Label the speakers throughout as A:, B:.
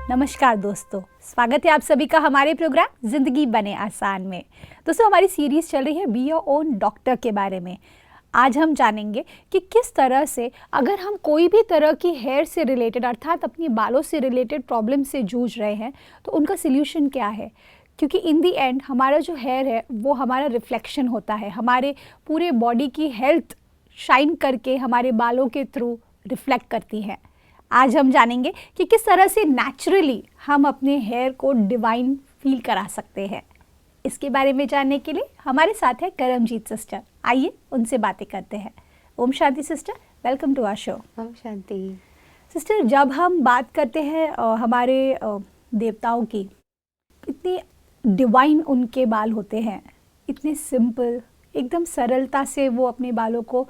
A: नमस्कार दोस्तों, स्वागत है आप सभी का हमारे प्रोग्राम जिंदगी बने आसान में। दोस्तों, हमारी सीरीज चल रही है बी योर ओन डॉक्टर के बारे में। आज हम जानेंगे कि किस तरह से अगर हम कोई भी तरह की हेयर से रिलेटेड अर्थात अपनी बालों से रिलेटेड प्रॉब्लम से जूझ रहे हैं तो उनका सिल्यूशन क्या है। क्योंकि इन दी एंड हमारा जो हेयर है वो हमारा रिफ्लेक्शन होता है, हमारे पूरे बॉडी की हेल्थ शाइन करके हमारे बालों के थ्रू रिफ्लेक्ट करती है। आज हम जानेंगे कि किस तरह से नेचुरली हम अपने हेयर को डिवाइन फील करा सकते हैं। इसके बारे में जानने के लिए हमारे साथ है करमजीत सिस्टर। आइए उनसे बातें करते हैं। ओम शांति sister, welcome to our show.
B: ओम शांति।
A: सिस्टर, जब हम बात करते हैं हमारे देवताओं की, इतनी डिवाइन उनके बाल होते हैं, इतने सिंपल, एकदम सरलता से वो अपने बालों को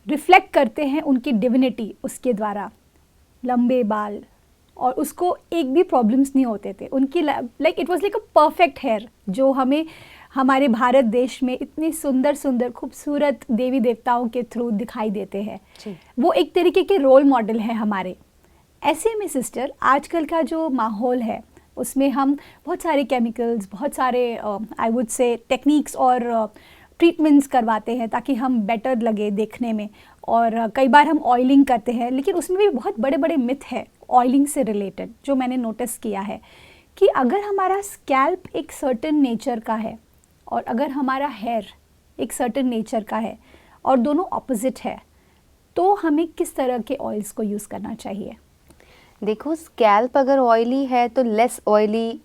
A: रिफ्लेक्ट करते हैं उनकी डिविनिटी उसके द्वारा। लंबे बाल, और उसको एक भी प्रॉब्लम्स नहीं होते थे उनकी, like it was like a perfect hair जो हमें हमारे भारत देश में इतने सुंदर सुंदर खूबसूरत देवी देवताओं के थ्रू दिखाई देते हैं। वो एक तरीके के रोल मॉडल हैं हमारे। ऐसे में सिस्टर, आजकल का जो माहौल है उसमें हम बहुत सारे केमिकल्स, बहुत सारे आई वुड से टेक्निक्स और ट्रीटमेंट्स करवाते हैं ताकि हम बेटर लगे देखने में। और कई बार हम ऑयलिंग करते हैं, लेकिन उसमें भी बहुत बड़े बड़े मिथ है ऑयलिंग से रिलेटेड जो मैंने नोटिस किया है कि अगर हमारा स्कैल्प एक सर्टेन नेचर का है और अगर हमारा हेयर एक सर्टेन नेचर का है और दोनों ऑपोजिट है, तो हमें किस तरह के ऑयल्स को यूज़ करना चाहिए।
B: देखो, स्कैल्प अगर ऑयली है तो लेस ऑयली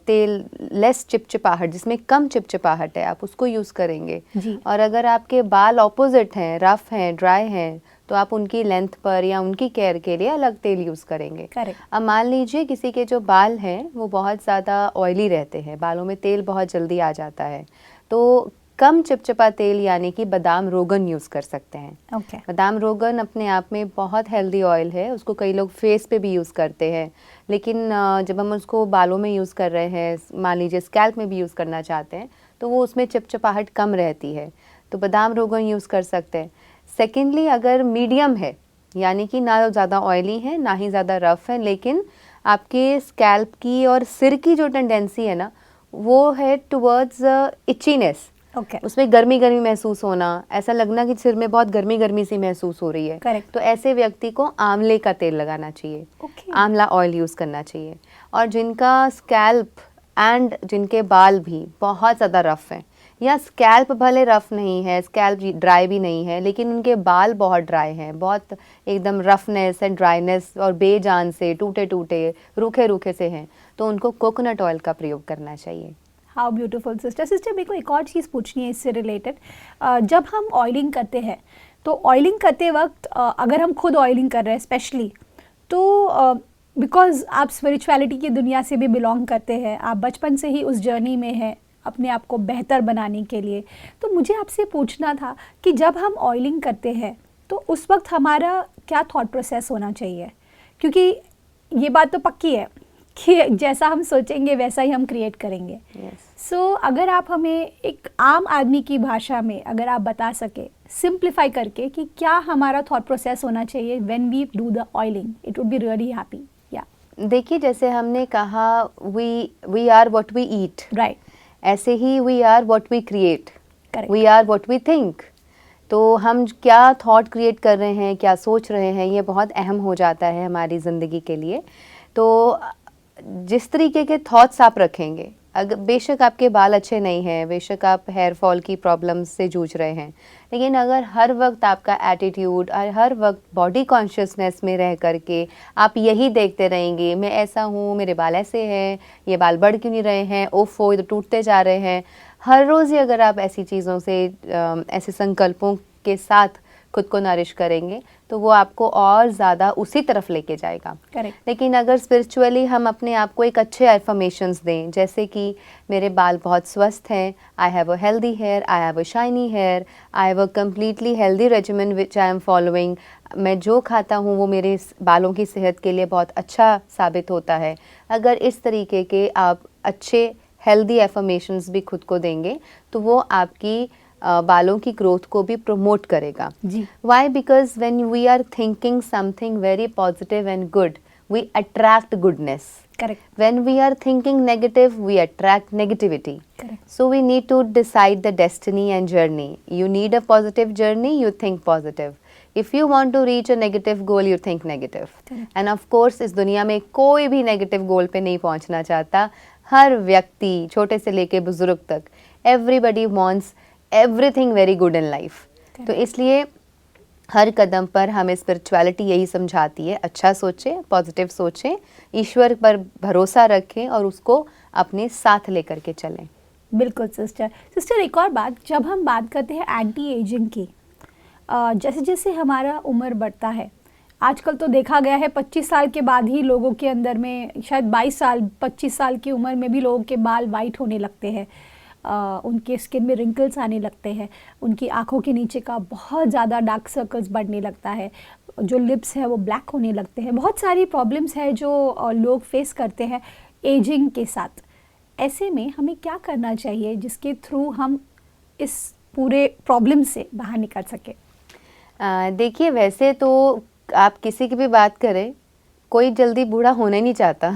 B: तेल, लेस चिपचिपाहट, जिसमें कम चिपचिपाहट है, आप उसको यूज़ करेंगे
A: जी।
B: और अगर आपके बाल ऑपोजिट हैं, रफ हैं, ड्राई हैं, तो आप उनकी लेंथ पर या उनकी केयर के लिए अलग तेल यूज़ करेंगे।
A: करेक्ट।
B: अब मान लीजिए किसी के जो बाल हैं वो बहुत ज़्यादा ऑयली रहते हैं, बालों में तेल बहुत जल्दी आ जाता है, तो कम चिपचिपा तेल यानी कि बादाम रोगन यूज़ कर सकते हैं।
A: ओके।
B: बादाम रोगन अपने आप में बहुत हेल्दी ऑयल है, उसको कई लोग फेस पे भी यूज़ करते हैं, लेकिन जब हम उसको बालों में यूज़ कर रहे हैं, मान लीजिए स्कैल्प में भी यूज़ करना चाहते हैं, तो वो उसमें चिपचिपाहट कम रहती है, तो बादाम रोगन यूज़ कर सकते हैं। सेकेंडली, अगर मीडियम है यानी कि ना ज़्यादा ऑयली है ना ही ज़्यादा रफ़ है, लेकिन आपके स्कैल्प की और सिर की जो टेंडेंसी है ना वो है टुवर्ड्स इचीनेस,
A: ओके।
B: उसमें गर्मी गर्मी महसूस होना, ऐसा लगना कि सिर में बहुत गर्मी गर्मी सी महसूस हो रही है।
A: करेक्ट।
B: तो ऐसे व्यक्ति को आंवले का तेल लगाना चाहिए।
A: ओके।
B: आंवला ऑयल यूज़ करना चाहिए। और जिनका स्कैल्प एंड जिनके बाल भी बहुत ज़्यादा रफ़ हैं, या स्कैल्प भले रफ़ नहीं है, स्कैल्प ड्राई भी नहीं है, लेकिन उनके बाल बहुत ड्राई हैं, बहुत एकदम रफनेस एंड ड्राइनेस और बेजान से, टूटे टूटे, रूखे रूखे से हैं, तो उनको कोकोनट ऑयल का प्रयोग करना चाहिए।
A: How beautiful sister. सिस्टर, मेरे को एक और चीज़ पूछनी है इससे रिलेटेड। जब हम ऑयलिंग करते हैं तो ऑयलिंग करते वक्त अगर हम खुद ऑयलिंग कर रहे हैं स्पेशली, तो बिकॉज आप स्पिरिचुअलिटी की दुनिया से भी बिलोंग करते हैं, आप बचपन से ही उस जर्नी में हैं अपने आप को बेहतर बनाने के लिए, तो मुझे आपसे पूछना था कि जब हम ऑयलिंग करते हैं तो उस वक्त हमारा क्या थॉट प्रोसेस होना चाहिए। क्योंकि ये बात तो पक्की है कि जैसा हम सोचेंगे वैसा ही हम क्रिएट करेंगे। सो अगर आप हमें एक आम आदमी की भाषा में अगर आप बता सके सिंप्लीफाई करके कि क्या हमारा थॉट प्रोसेस होना चाहिए when we do the oiling, it would be really happy. या
B: देखिए, जैसे हमने कहा we are what we eat,
A: right,
B: ऐसे ही we are what we create,
A: correct.
B: We are what we think. तो हम क्या थॉट क्रिएट कर रहे हैं, क्या सोच रहे हैं, ये बहुत अहम हो जाता है हमारी ज़िंदगी के लिए। तो जिस तरीके के थॉट्स आप रखेंगे, अगर बेशक आपके बाल अच्छे नहीं हैं, बेशक आप हेयर फॉल की प्रॉब्लम्स से जूझ रहे हैं, लेकिन अगर हर वक्त आपका एटीट्यूड और हर वक्त बॉडी कॉन्शियसनेस में रह करके आप यही देखते रहेंगे, मैं ऐसा हूँ, मेरे बाल ऐसे हैं, ये बाल बढ़ क्यों नहीं रहे हैं, ओफो ये तो टूटते जा रहे हैं, हर रोज़ ही अगर आप ऐसी चीज़ों से, ऐसे संकल्पों के साथ खुद को नरिश करेंगे तो वो आपको और ज़्यादा उसी तरफ लेके जाएगा।
A: करेक्ट।
B: लेकिन अगर स्पिरिचुअली हम अपने आप को एक अच्छे एफर्मेशंस दें, जैसे कि मेरे बाल बहुत स्वस्थ हैं, I have a healthy hair, I have a shiny hair, I have a completely healthy regiment which I am following, मैं जो खाता हूँ वो मेरे बालों की सेहत के लिए बहुत अच्छा साबित होता है। अगर इस तरीके के आप अच्छे हेल्दी एफर्मेशंस भी खुद को देंगे तो वो आपकी बालों की ग्रोथ को भी प्रमोट करेगा।
A: जी।
B: Why? Because when we are thinking something very positive and good, we attract goodness.
A: Correct.
B: When we are thinking negative, we attract negativity.
A: Correct.
B: So we need to decide the destiny and journey. You need a positive journey, you think positive. If you want to reach a negative goal, you think negative.
A: Correct.
B: And of course, इस दुनिया में कोई भी negative goal पे नहीं पहुंचना चाहता. हर व्यक्ति, छोटे से लेके बुजुर्ग तक, everybody wants everything very good in life. तो इसलिए हर कदम पर हमें स्पिरिचुअलिटी यही समझाती है, अच्छा सोचें, पॉजिटिव सोचें, ईश्वर पर भरोसा रखें और उसको अपने साथ लेकर के चलें.
A: बिल्कुल सिस्टर एक और बात, जब हम बात करते हैं एंटी एजिंग की, जैसे जैसे हमारा उम्र बढ़ता है, आजकल तो देखा गया है 25 साल के बाद ही लोगों के अंदर में, शायद 22 साल 25 साल की उम्र में भी लोगों के बाल वाइट होने लगते हैं, उनके स्किन में रिंकल्स आने लगते हैं, उनकी आंखों के नीचे का बहुत ज़्यादा डार्क सर्कल्स बढ़ने लगता है, जो लिप्स है वो ब्लैक होने लगते हैं. बहुत सारी प्रॉब्लम्स है जो लोग फेस करते हैं एजिंग के साथ. ऐसे में हमें क्या करना चाहिए जिसके थ्रू हम इस पूरे प्रॉब्लम से बाहर निकल सके?
B: देखिए, वैसे तो आप किसी की भी बात करें, कोई जल्दी बूढ़ा होना ही नहीं चाहता.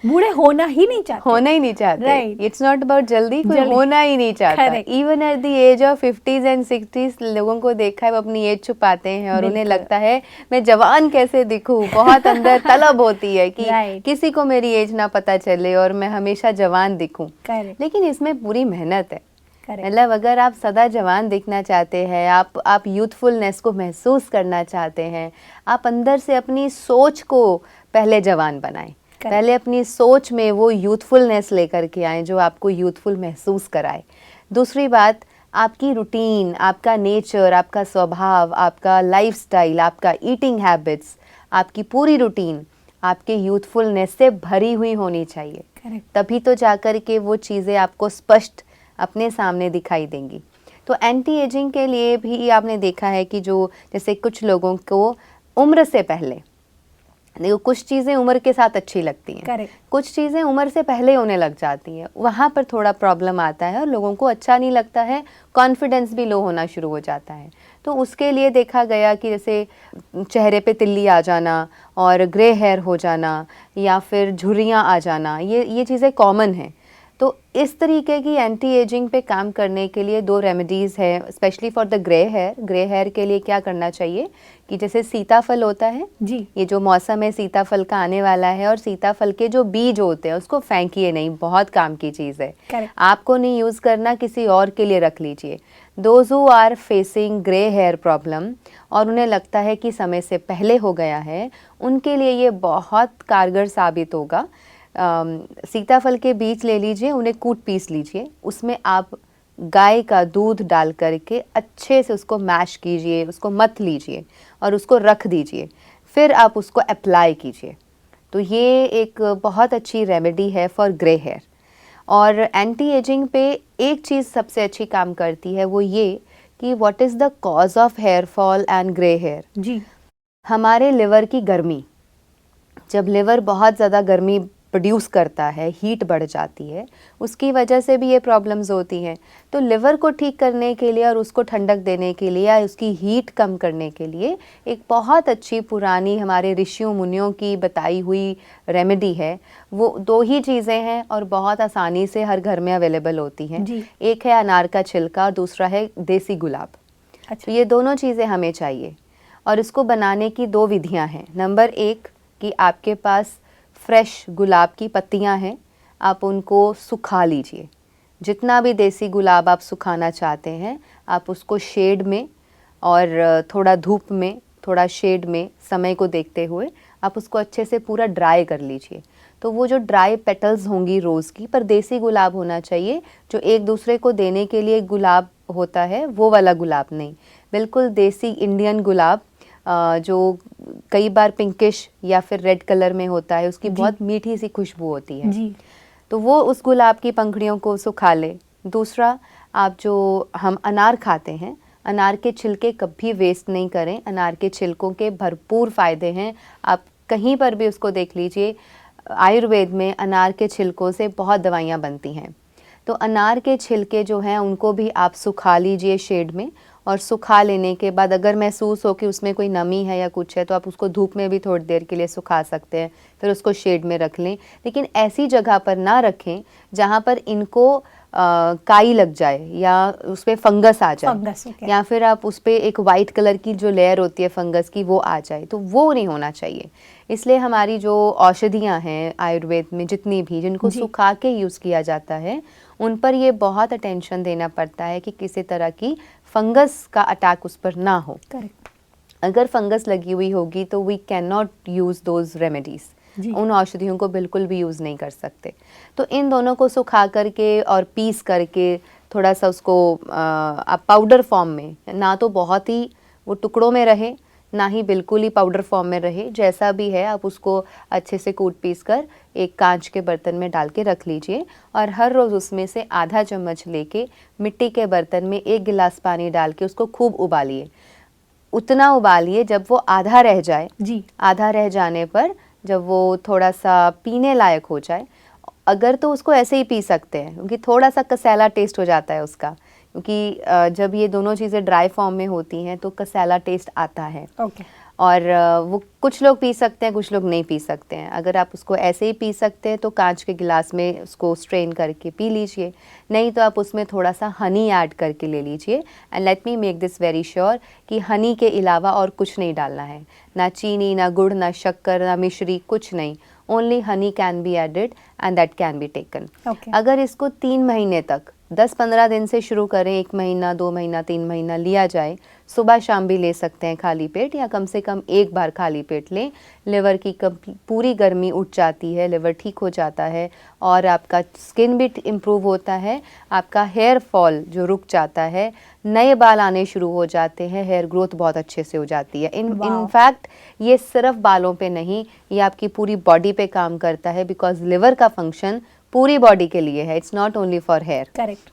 A: बूढ़े होना ही नहीं चाहते.
B: होना ही नहीं चाहते.
A: Right.
B: इट्स नॉट अबाउट जल्दी, कोई होना ही नहीं चाहता. Even at the age of 50s and 60s लोगों को देखा है वो अपनी एज छुपाते हैं और उन्हें लगता है मैं जवान कैसे दिखूं. बहुत अंदर तलब होती है कि किसी को मेरी एज ना पता चले और मैं हमेशा जवान दिखूं. लेकिन इसमें पूरी मेहनत है. मतलब अगर आप सदा जवान दिखना चाहते हैं, आप यूथफुलनेस को महसूस करना चाहते हैं, आप अंदर से अपनी सोच को पहले जवान बनाएं. पहले अपनी सोच में वो यूथफुलनेस लेकर के आएं जो आपको यूथफुल महसूस कराए. दूसरी बात, आपकी रूटीन, आपका नेचर, आपका स्वभाव, आपका लाइफस्टाइल, आपका ईटिंग हैबिट्स, आपकी पूरी रूटीन आपके यूथफुलनेस से भरी हुई होनी चाहिए. तभी तो जाकर के वो चीज़ें आपको स्पष्ट अपने सामने दिखाई देंगी. तो एंटी एजिंग के लिए भी आपने देखा है कि जो जैसे कुछ लोगों को उम्र से पहले, देखो कुछ चीज़ें उम्र के साथ अच्छी लगती हैं, कुछ चीज़ें उम्र से पहले होने लग जाती हैं, वहाँ पर थोड़ा प्रॉब्लम आता है और लोगों को अच्छा नहीं लगता है, कॉन्फिडेंस भी लो होना शुरू हो जाता है. तो उसके लिए देखा गया कि जैसे चेहरे पे तिल्ली आ जाना और ग्रे हेयर हो जाना या फिर झुर्रियाँ आ जाना, ये चीज़ें कॉमन हैं. तो इस तरीके की एंटी एजिंग पे काम करने के लिए 2 रेमेडीज़ है, specially for the grey hair. Grey hair के लिए क्या करना चाहिए कि जैसे सीताफल होता है जी, ये जो मौसम है सीताफल का आने वाला है, और सीताफल के जो बीज होते हैं उसको फेंकिए नहीं, बहुत काम की चीज़ है. आपको नहीं यूज़ करना, किसी और के लिए रख लीजिए. Those who are facing grey hair problem और उन्हें लगता है कि समय से पहले हो गया है, उनके लिए ये बहुत कारगर साबित होगा. सीताफल के बीज ले लीजिए, उन्हें कूट पीस लीजिए, उसमें आप गाय का दूध डाल करके अच्छे से उसको मैश कीजिए, उसको मथ लीजिए और उसको रख दीजिए, फिर आप उसको अप्लाई कीजिए. तो ये एक बहुत अच्छी रेमेडी है फॉर ग्रे हेयर. और एंटी एजिंग पे एक चीज़ सबसे अच्छी काम करती है, वो ये कि what is the cause of hair fall and grey hair जी. हमारे लिवर की गर्मी, जब लिवर बहुत ज़्यादा गर्मी प्रोड्यूस करता है, हीट बढ़ जाती है, उसकी वजह से भी ये प्रॉब्लम्स होती हैं. तो लिवर को ठीक करने के लिए और उसको ठंडक देने के लिए या उसकी हीट कम करने के लिए एक बहुत अच्छी पुरानी हमारे ऋषियों मुनियों की बताई हुई रेमेडी है. वो 2 ही चीज़ें हैं और बहुत आसानी से हर घर में अवेलेबल होती हैं. एक है अनार का छिलका और दूसरा है देसी गुलाब. तो ये दोनों चीज़ें हमें चाहिए और इसको बनाने की 2 विधियाँ हैं. नंबर 1 कि आपके पास फ्रेश गुलाब की पत्तियां हैं, आप उनको सुखा लीजिए. जितना भी देसी गुलाब आप सुखाना चाहते हैं, आप उसको शेड में और थोड़ा धूप में, थोड़ा शेड में समय को देखते हुए आप उसको अच्छे से पूरा ड्राई कर लीजिए. तो वो जो ड्राई पेटल्स होंगी रोज़ की, पर देसी गुलाब होना चाहिए, जो एक दूसरे को देने के लिए गुलाब होता है वो वाला गुलाब नहीं, बिल्कुल देसी इंडियन गुलाब जो कई बार पिंकिश या फिर रेड कलर में होता है, उसकी बहुत मीठी सी खुशबू होती है जी. तो वो उस गुलाब की पंखुड़ियों को सुखा ले. दूसरा, आप जो हम अनार खाते हैं, अनार के छिलके कभी वेस्ट नहीं करें. अनार के छिलकों के भरपूर फ़ायदे हैं, आप कहीं पर भी उसको देख लीजिए. आयुर्वेद में अनार के छिलकों से बहुत दवाइयाँ बनती हैं. तो अनार के छिलके जो हैं उनको भी आप सुखा लीजिए शेड में और सुखा लेने के बाद अगर महसूस हो कि उसमें कोई नमी है या कुछ है तो आप उसको धूप में भी थोड़ी देर के लिए सुखा सकते हैं, फिर उसको शेड में रख लें। लेकिन ऐसी जगह पर ना रखें जहाँ पर इनको काई लग जाए या उस पर फंगस आ जाए,
A: फंगस, okay.
B: या फिर आप उस पर एक वाइट कलर की जो लेयर होती है फंगस की वो आ जाए, तो वो नहीं होना चाहिए। इसलिए हमारी जो औषधियाँ हैं आयुर्वेद में जितनी भी जिनको सुखा के यूज़ किया जाता है उन पर ये बहुत अटेंशन देना पड़ता है कि किसी तरह की फंगस का अटैक उस पर ना हो।
A: करेक्ट।
B: अगर फंगस लगी हुई होगी तो we can not use those remedies, उन औषधियों को बिल्कुल भी यूज़ नहीं कर सकते। तो इन दोनों को सुखा करके और पीस करके थोड़ा सा उसको आप पाउडर फॉर्म में, ना तो बहुत ही वो टुकड़ों में रहे ना ही बिल्कुल ही पाउडर फॉर्म में रहे, जैसा भी है आप उसको अच्छे से कूट पीस कर एक कांच के बर्तन में डाल के रख लीजिए और हर रोज़ उसमें से आधा चम्मच लेके मिट्टी के बर्तन में 1 गिलास पानी डाल के उसको खूब उबालिए। उतना उबालिए जब वो आधा रह जाए जी। आधा रह जाने पर जब वो थोड़ा सा पीने लायक हो जाए, अगर तो उसको ऐसे ही पी सकते हैं क्योंकि थोड़ा सा कसैला टेस्ट हो जाता है उसका, क्योंकि जब ये दोनों चीज़ें ड्राई फॉर्म में होती हैं तो कसैला टेस्ट आता है।
A: ओके।
B: और वो कुछ लोग पी सकते हैं, कुछ लोग नहीं पी सकते हैं। अगर आप उसको ऐसे ही पी सकते हैं तो कांच के गिलास में उसको स्ट्रेन करके पी लीजिए, नहीं तो आप उसमें थोड़ा सा हनी ऐड करके ले लीजिए। And let me make this very sure कि हनी के अलावा और कुछ नहीं डालना है, ना चीनी, ना गुड़, ना शक्कर, ना मिश्री, कुछ नहीं। Only honey can be added and that can be taken. अगर इसको 3 महीने तक 10-15 दिन से शुरू करें, 1 महीना, 2 महीना, 3 महीना लिया जाए, सुबह शाम भी ले सकते हैं खाली पेट, या कम से कम एक बार खाली पेट लें। लिवर की पूरी गर्मी उठ जाती है, लिवर ठीक हो जाता है और आपका स्किन भी इम्प्रूव होता है, आपका हेयर फॉल जो रुक जाता है, नए बाल आने शुरू हो जाते हैं, हेयर ग्रोथ बहुत अच्छे से हो जाती है। इनफैक्ट ये सिर्फ बालों पे नहीं, ये आपकी पूरी बॉडी पे काम करता है, बिकॉज लिवर का फंक्शन पूरी बॉडी के लिए है, it's not only for hair.
A: Correct.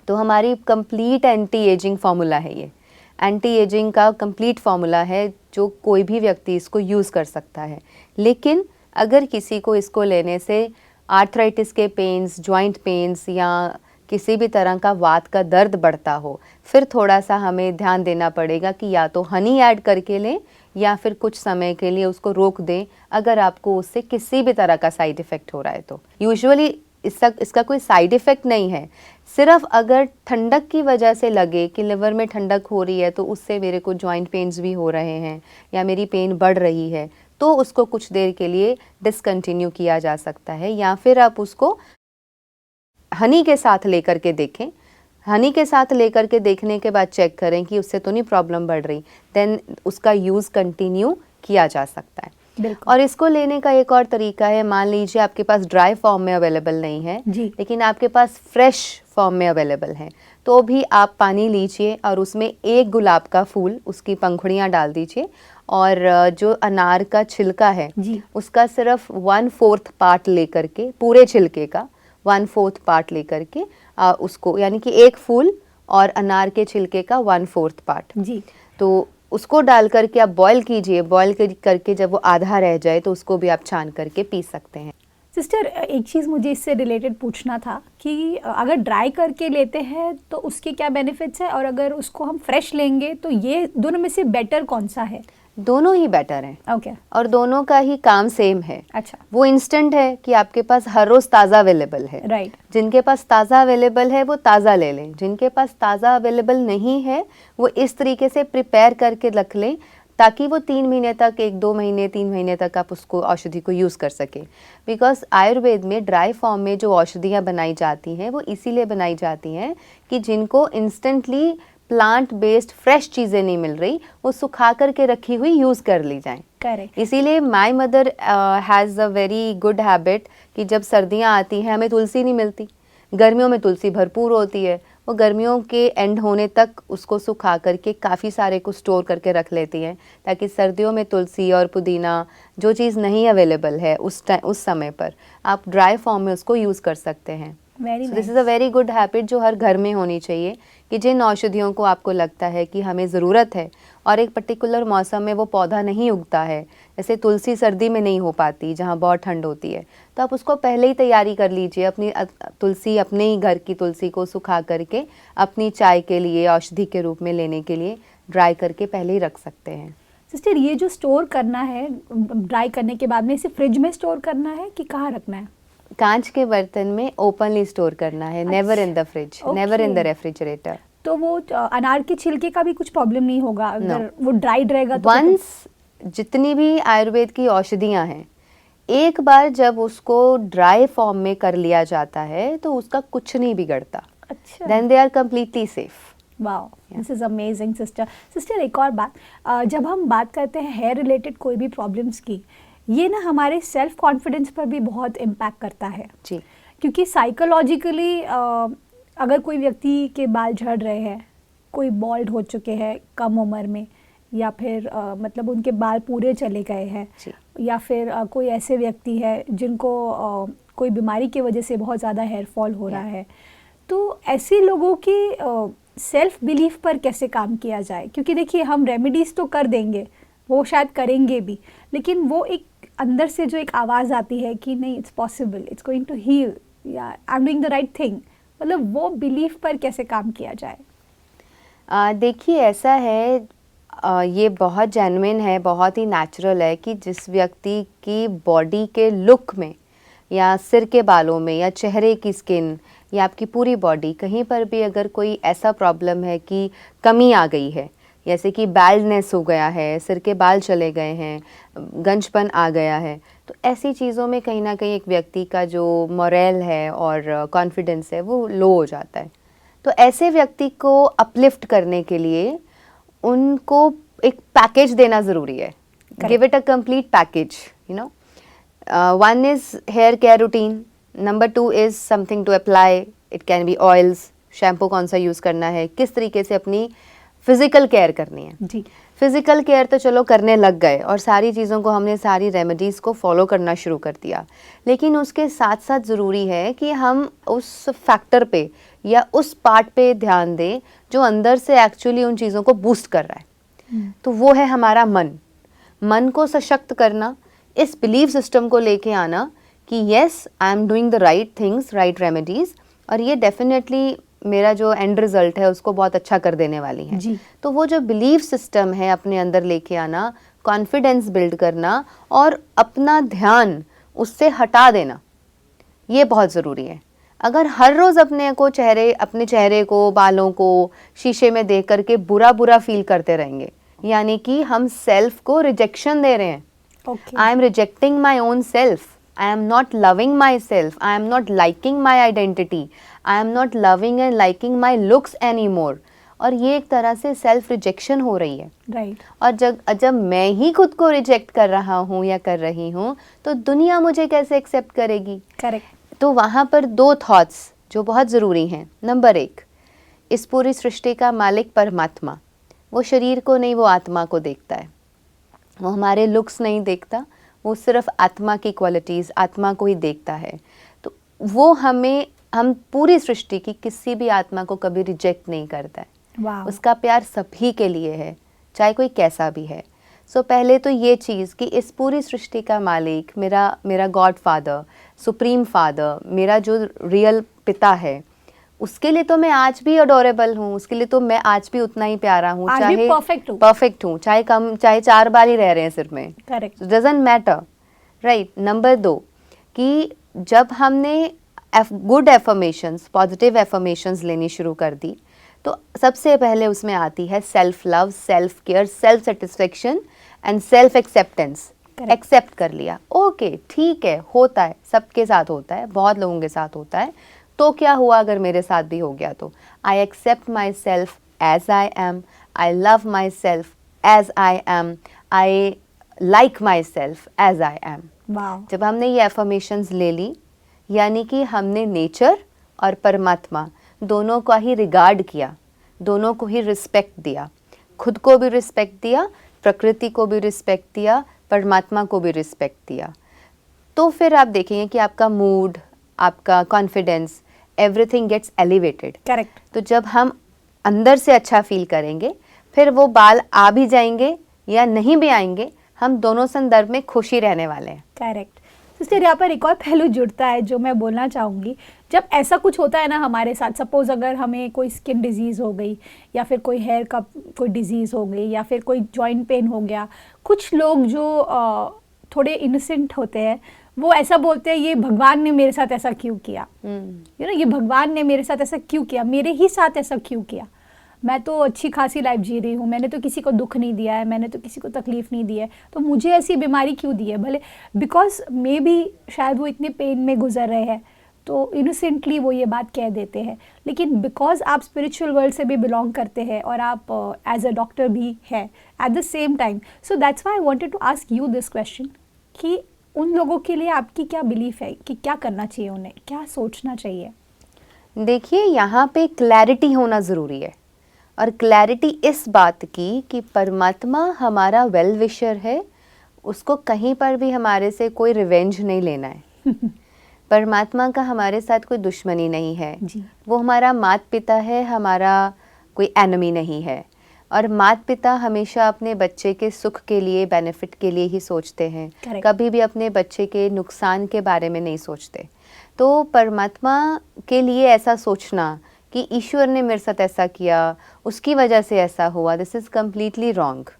B: तो हमारी कंप्लीट एंटी एजिंग फार्मूला है ये, एंटी एजिंग का कंप्लीट फार्मूला है जो कोई भी व्यक्ति इसको यूज़ कर सकता है। लेकिन अगर किसी को इसको लेने से आर्थराइटिस के पेन्स, जॉइंट पेन्स या किसी भी तरह का वात का दर्द बढ़ता हो, फिर थोड़ा सा हमें ध्यान देना पड़ेगा कि या तो हनी ऐड करके लें या फिर कुछ समय के लिए उसको रोक दें अगर आपको उससे किसी भी तरह का साइड इफ़ेक्ट हो रहा है। तो यूजुअली इसका कोई साइड इफ़ेक्ट नहीं है, सिर्फ अगर ठंडक की वजह से लगे कि लिवर में ठंडक हो रही है तो उससे मेरे को जॉइंट पेन्स भी हो रहे हैं या मेरी पेन बढ़ रही है, तो उसको कुछ देर के लिए डिसकंटिन्यू किया जा सकता है, या फिर आप उसको हनी के साथ लेकर के देखें। हनी के साथ लेकर के देखने के बाद चेक करें कि उससे तो नहीं प्रॉब्लम बढ़ रही, देन उसका यूज़ कंटिन्यू किया जा सकता है। और इसको लेने का एक और तरीका है, मान लीजिए आपके पास ड्राई फॉर्म में अवेलेबल नहीं है लेकिन आपके पास फ्रेश फॉर्म में अवेलेबल है, तो भी आप पानी लीजिए और उसमें 1 गुलाब का फूल, उसकी पंखुड़ियाँ डाल दीजिए और जो अनार का छिलका है उसका सिर्फ 1/4 पार्ट लेकर के, पूरे छिलके का 1/4 पार्ट लेकर के उसको, यानी कि 1 फूल और अनार के छिलके का 1/4 पार्ट जी, तो उसको डाल करके आप बॉईल कीजिए। बॉईल करके जब वो आधा रह जाए तो उसको भी आप छान करके पी सकते हैं।
A: सिस्टर, एक चीज़ मुझे इससे रिलेटेड पूछना था कि अगर ड्राई करके लेते हैं तो उसके क्या बेनिफिट्स है, और अगर उसको हम फ्रेश लेंगे तो ये दोनों में से बेटर कौन सा है?
B: दोनों ही बेटर हैं।
A: ओके।
B: और दोनों का ही काम सेम है।
A: अच्छा।
B: वो इंस्टेंट है कि आपके पास हर रोज़ ताज़ा अवेलेबल है।
A: राइट। जिनके
B: जिनके पास ताज़ा अवेलेबल है वो ताज़ा ले लें, जिनके पास ताज़ा अवेलेबल नहीं है वो इस तरीके से प्रिपेयर करके रख लें ताकि वो 3 महीने तक, 1-2 महीने, 3 महीने तक आप उसको औषधि को यूज़ कर सकें। बिकॉज आयुर्वेद में ड्राई फॉर्म में जो औषधियाँ बनाई जाती हैं वो इसीलिए बनाई जाती हैं कि जिनको इंस्टेंटली प्लांट बेस्ड फ्रेश चीज़ें नहीं मिल रही, वो सुखा करके रखी हुई यूज़ कर ली जाएं।
A: करेक्ट।
B: इसीलिए my mother has a very good habit कि जब सर्दियाँ आती हैं हमें तुलसी नहीं मिलती, गर्मियों में तुलसी भरपूर होती है, वो गर्मियों के एंड होने तक उसको सुखा करके काफ़ी सारे को स्टोर करके रख लेती हैं ताकि सर्दियों में तुलसी और पुदीना जो चीज़ नहीं अवेलेबल है उस समय पर आप ड्राई फॉर्म में उसको यूज़ कर सकते हैं।
A: Very
B: so this is a very good habit जो हर घर में होनी चाहिए, कि जिन औषधियों को आपको लगता है कि हमें ज़रूरत है और एक पर्टिकुलर मौसम में वो पौधा नहीं उगता है, जैसे तुलसी सर्दी में नहीं हो पाती जहाँ बहुत ठंड होती है, तो आप उसको पहले ही तैयारी कर लीजिए। अपनी तुलसी, अपने ही घर की तुलसी को सुखा करके अपनी चाय के लिए औषधि के रूप में लेने के लिए ड्राई करके पहले ही रख सकते हैं।
A: सिस्टर, ये जो स्टोर करना है ड्राई करने के बाद में, इसे फ्रिज में स्टोर करना है कि कहाँ रखना है?
B: कांच के बर्तन में ओपनली स्टोर करना है, never in the fridge, never in the refrigerator.
A: तो वो अनार के छिलके का भी कुछ प्रॉब्लम नहीं होगा अगर वो ड्राइड रहेगा तो?
B: वंस जितनी भी आयुर्वेद की औषधियां हैं, एक बार जब उसको ड्राई फॉर्म में कर लिया जाता है तो उसका कुछ नहीं बिगड़ता।
A: अच्छा,
B: then they are completely safe.
A: Wow, this is amazing sister. Sister, एक और बात, जब हम बात करते हैं हेयर रिलेटेड कोई भी प्रॉब्लम्स की, ये ना हमारे सेल्फ कॉन्फिडेंस पर भी बहुत इम्पैक्ट करता है
B: जी,
A: क्योंकि साइकोलॉजिकली अगर कोई व्यक्ति के बाल झड़ रहे हैं, कोई बॉल्ड हो चुके हैं कम उम्र में, या फिर मतलब उनके बाल पूरे चले गए हैं, या फिर कोई ऐसे व्यक्ति है जिनको कोई बीमारी की वजह से बहुत ज़्यादा हेयर फॉल हो रहा है, तो ऐसे लोगों की सेल्फ बिलीफ पर कैसे काम किया जाए? क्योंकि देखिए, हम रेमेडीज़ तो कर देंगे, वो शायद करेंगे भी, लेकिन वो एक अंदर से जो एक आवाज़ आती है कि नहीं, it's possible, it's going to heal, या I am doing the right thing, मतलब वो बिलीफ पर कैसे काम किया जाए?
B: देखिए ऐसा है, ये बहुत जेन्युइन है, बहुत ही नेचुरल है कि जिस व्यक्ति की बॉडी के लुक में या सिर के बालों में या चेहरे की स्किन या आपकी पूरी बॉडी कहीं पर भी अगर कोई ऐसा प्रॉब्लम है कि कमी आ गई है, जैसे कि बाल्डनेस हो गया है, सिर के बाल चले गए हैं, गंजपन आ गया है, तो ऐसी चीज़ों में कहीं ना कहीं एक व्यक्ति का जो मोरल है और कॉन्फिडेंस है वो लो हो जाता है। तो ऐसे व्यक्ति को अपलिफ्ट करने के लिए उनको एक पैकेज देना ज़रूरी है। Give it a complete package, you know. One is hair care routine, number 2 is something to apply, it can be oils, shampoo कौन सा यूज़ करना है, किस तरीके से अपनी फिज़िकल केयर करनी है।
A: जी,
B: फिज़िकल केयर तो चलो करने लग गए और सारी चीज़ों को हमने, सारी रेमेडीज़ को फॉलो करना शुरू कर दिया, लेकिन उसके साथ साथ ज़रूरी है कि हम उस फैक्टर पे या उस पार्ट पे ध्यान दें जो अंदर से एक्चुअली उन चीज़ों को बूस्ट कर रहा है। तो वो है हमारा मन को सशक्त करना, इस बिलीफ सिस्टम को लेके आना कि yes, I am doing the right things, right remedies, और ये डेफिनेटली मेरा जो एंड रिज़ल्ट है उसको बहुत अच्छा कर देने वाली हैं।
A: जी।
B: तो वो जो बिलीफ सिस्टम है अपने अंदर लेके आना, कॉन्फिडेंस बिल्ड करना और अपना ध्यान उससे हटा देना, ये बहुत ज़रूरी है। अगर हर रोज़ अपने चेहरे को, बालों को शीशे में देख करके बुरा फील करते रहेंगे, यानी कि हम सेल्फ को रिजेक्शन दे रहे हैं। I am rejecting my own self, I am not loving myself, I am not liking my identity, I am not loving and liking my looks anymore, और ये एक तरह से सेल्फ रिजेक्शन हो रही है।
A: राइट।
B: और जब मैं ही खुद को रिजेक्ट कर रहा हूँ या कर रही हूँ तो दुनिया मुझे कैसे एक्सेप्ट करेगी?
A: करेक्ट।
B: तो वहाँ पर 2 थॉट्स जो बहुत ज़रूरी हैं। नंबर 1, इस पूरी सृष्टि का मालिक परमात्मा, वो शरीर को नहीं, वो आत्मा को देखता है। वो हमारे लुक्स नहीं देखता, वो सिर्फ आत्मा की क्वालिटीज़, आत्मा को ही देखता है। तो वो हम पूरी सृष्टि की किसी भी आत्मा को कभी रिजेक्ट नहीं करता है। उसका प्यार सभी के लिए है, चाहे कोई कैसा भी है। सो पहले तो ये चीज़ कि इस पूरी सृष्टि का मालिक मेरा गॉड फादर, सुप्रीम फादर, मेरा जो रियल पिता है, उसके लिए तो मैं आज भी अडोरेबल हूँ, उसके लिए तो मैं आज भी उतना ही प्यारा हूँ, चाहे परफेक्ट हूँ, चाहे 4 बाल ही रह रहे हैं सिर में,
A: correct,
B: doesn't matter, right. Number 2 कि जब हमने गुड एफर्मेशंस, पॉजिटिव एफर्मेशंस लेनी शुरू कर दी, तो सबसे पहले उसमें आती है self love, self care, self satisfaction and self acceptance. Accept कर लिया, ओके ठीक है, होता है, सबके साथ होता है, बहुत लोगों के साथ होता है, तो क्या हुआ अगर मेरे साथ भी हो गया? तो I accept myself as I am, I love myself as I am, I like myself as I am. जब हमने ये एफर्मेशंस ले ली, यानी कि हमने नेचर और परमात्मा दोनों का ही रिगार्ड किया, दोनों को ही रिस्पेक्ट दिया, खुद को भी रिस्पेक्ट दिया, प्रकृति को भी रिस्पेक्ट दिया, परमात्मा को भी रिस्पेक्ट दिया, तो फिर आप देखेंगे कि आपका मूड, आपका confidence everything gets elevated.
A: Correct.
B: तो जब हम अंदर से अच्छा फील करेंगे, फिर वो बाल आ भी जाएंगे या नहीं भी आएंगे, हम दोनों संदर्भ में खुश ही रहने वाले हैं।
A: करेक्ट। सिस्टर, यहाँ पर एक और पहलू जुड़ता है जो मैं बोलना चाहूँगी। जब ऐसा कुछ होता है ना हमारे साथ, सपोज अगर हमें कोई स्किन डिजीज़ हो गई या फिर कोई हेयर का कोई डिजीज़ हो गई या फिर कोई जॉइंट पेन हो गया, कुछ लोग जो थोड़े इनोसेंट होते हैं वो ऐसा बोलते हैं ये भगवान ने मेरे साथ ऐसा क्यों किया, ये भगवान ने मेरे साथ ऐसा क्यों किया, मेरे ही साथ ऐसा क्यों किया, मैं तो अच्छी खासी लाइफ जी रही हूँ, मैंने तो किसी को दुख नहीं दिया है, मैंने तो किसी को तकलीफ़ नहीं दी है, तो मुझे ऐसी बीमारी क्यों दी है। भले बिकॉज मे बी शायद वो इतने पेन में गुजर रहे हैं तो इनोसेंटली वो ये बात कह देते हैं, लेकिन बिकॉज आप स्पिरिचुअल वर्ल्ड से भी बिलोंग करते हैं और आप एज अ डॉक्टर भी है at the same time, so that's why I wanted to ask you this question कि उन लोगों के लिए आपकी क्या बिलीफ है कि क्या करना चाहिए, उन्हें क्या सोचना चाहिए।
B: देखिए, यहाँ पे क्लैरिटी होना ज़रूरी है, और क्लैरिटी इस बात की कि परमात्मा हमारा वेल विशर है, उसको कहीं पर भी हमारे से कोई रिवेंज नहीं लेना है। परमात्मा का हमारे साथ कोई दुश्मनी नहीं है
A: जी।
B: वो हमारा माता पिता है, हमारा कोई एनिमी नहीं है। और माता पिता हमेशा अपने बच्चे के सुख के लिए, बेनिफिट के लिए ही सोचते हैं,
A: Correct.
B: कभी भी अपने बच्चे के नुकसान के बारे में नहीं सोचते। तो परमात्मा के लिए ऐसा सोचना कि ईश्वर ने मेरे साथ ऐसा किया, उसकी वजह से ऐसा हुआ, this is completely wrong,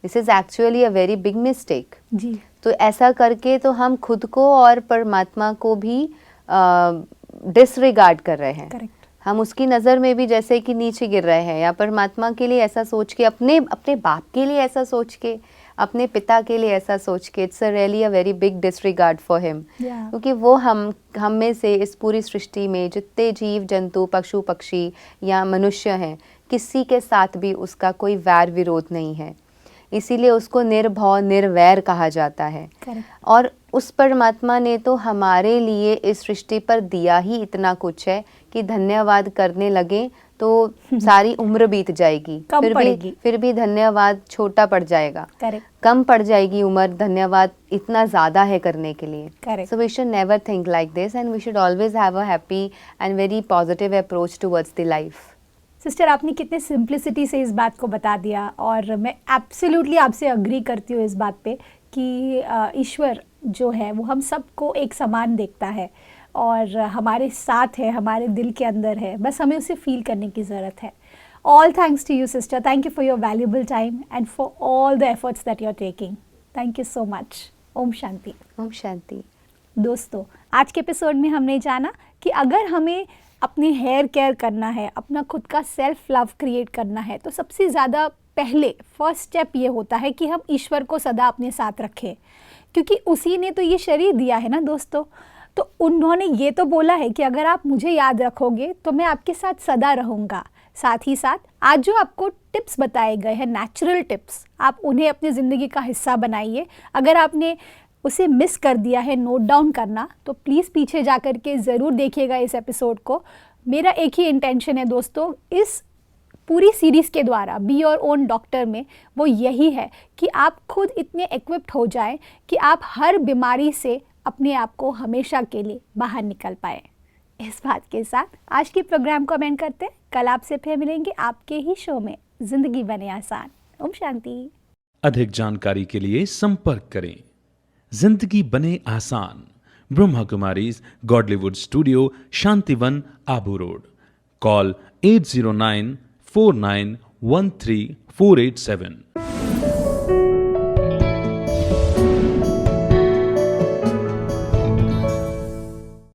B: this is actually a very big mistake.
A: जी।
B: तो ऐसा करके तो हम खुद को और परमात्मा को भी डिसरिगार्ड कर रहे हैं।
A: करेक्ट।
B: हम उसकी नज़र में भी जैसे कि नीचे गिर रहे हैं, या परमात्मा के लिए ऐसा सोच के, अपने बाप के लिए ऐसा सोच के, अपने पिता के लिए ऐसा सोच के, it's really a very big disregard for him. क्योंकि वो हम में से इस पूरी सृष्टि में जितने जीव जंतु, पशु पक्षी या मनुष्य हैं, किसी के साथ भी उसका कोई वैर विरोध नहीं है, इसीलिए उसको निर्भव निर्वैर कहा जाता है।
A: Correct.
B: और उस परमात्मा ने तो हमारे लिए इस सृष्टि पर दिया ही इतना कुछ है कि धन्यवाद करने लगे तो सारी उम्र बीत जाएगी, फिर भी धन्यवाद छोटा पड़ जाएगा।
A: Correct.
B: कम पड़ जाएगी उम्र, धन्यवाद इतना ज़्यादा है करने के लिए।
A: Correct.
B: So we should never think like this and we should always have a happy and very positive approach towards the life.
A: Sister, आपने कितने सिंप्लिसिटी से इस बात को बता दिया, और मैं एब्सोल्युटली आपसे अग्री करती हूँ इस बात पे कि ईश्वर जो है वो हम सबको एक समान देखता है और हमारे साथ है, हमारे दिल के अंदर है, बस हमें उसे फील करने की ज़रूरत है। All thanks to you sister, thank you for your valuable time and for all the efforts that you are taking. Thank you so much. ओम शांति।
B: ओम शांति।
A: दोस्तों, आज के एपिसोड में हमने जाना कि अगर हमें अपनी हेयर केयर करना है, अपना खुद का सेल्फ लव क्रिएट करना है, तो सबसे ज़्यादा पहले फर्स्ट स्टेप ये होता है कि हम ईश्वर को सदा अपने साथ रखें, क्योंकि उसी ने तो ये शरीर दिया है ना दोस्तों। तो उन्होंने ये तो बोला है कि अगर आप मुझे याद रखोगे तो मैं आपके साथ सदा रहूँगा। साथ ही साथ आज जो आपको टिप्स बताए गए हैं, नेचुरल टिप्स, आप उन्हें अपनी ज़िंदगी का हिस्सा बनाइए। अगर आपने उसे मिस कर दिया है नोट डाउन करना, तो प्लीज़ पीछे जा कर के ज़रूर देखिएगा इस एपिसोड को। मेरा एक ही इंटेंशन है दोस्तों, इस पूरी सीरीज़ के द्वारा बी योर ओन डॉक्टर में वो यही है कि आप खुद इतने इक्विप्ड हो जाएं कि आप हर बीमारी से अपने आप को हमेशा के लिए बाहर निकल पाए। इस बात के साथ आज की प्रोग्राम को एंड करते हैं। कल आपसे फिर मिलेंगे आपके ही शो में ज़िंदगी बने आसान। ओम शांति।
C: अधिक जानकारी के लिए संपर्क करें। जिंदगी बने आसान, Brahma Kumaris Godlywood studio, Shantivan, Abu road. Call 8094913 487।